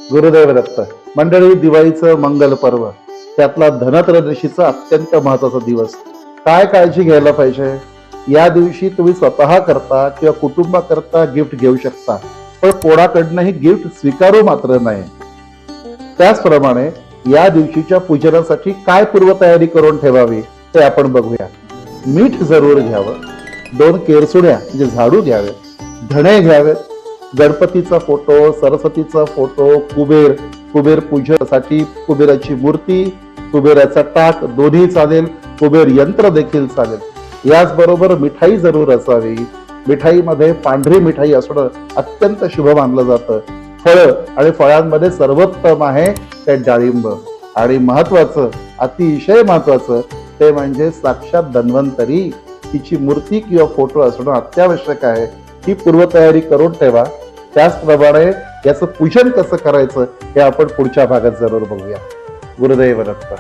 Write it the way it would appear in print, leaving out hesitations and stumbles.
गुरुदेव दत्त. मंडळी, दिवाळीचं मंगल पर्व, त्यातला धनत्रयोदशीचा अत्यंत महत्वाचा दिवस. काय काळजी घ्यायला पाहिजे? या दिवशी तुम्ही स्वतः करता किंवा कुटुंबाकरता गिफ्ट घेऊ शकता, पण कोणाकडनंही गिफ्ट स्वीकारू मात्र नाही. त्याचप्रमाणे या दिवशीच्या पूजनासाठी काय पूर्वतयारी करून ठेवावी ते आपण बघूया. मीठ जरूर घ्यावं, 2 केरसुण्या म्हणजे झाडू घ्यावेत, धणे घ्यावेत, गणपतीचा फोटो, सरस्वतीचा फोटो, कुबेर पूजनासाठी कुबेराची मूर्ती, कुबेराचा टाक दोन्ही चालेल, कुबेर यंत्र देखील चालेल. याचबरोबर मिठाई जरूर असावी. मिठाईमध्ये पांढरी मिठाई असणं अत्यंत शुभ मानलं जातं. फळं आणि फळांमध्ये सर्वोत्तम आहे ते डाळिंब. आणि महत्वाचं, अतिशय महत्वाचं ते म्हणजे साक्षात धन्वंतरी, तिची मूर्ती किंवा फोटो असणं अत्यावश्यक आहे. ही पूर्वतयारी करून ठेवा. त्याचप्रमाणे याचं पूजन कसं करायचं हे आपण पुढच्या भागात जरूर बघूया. गुरुदेव दत्त.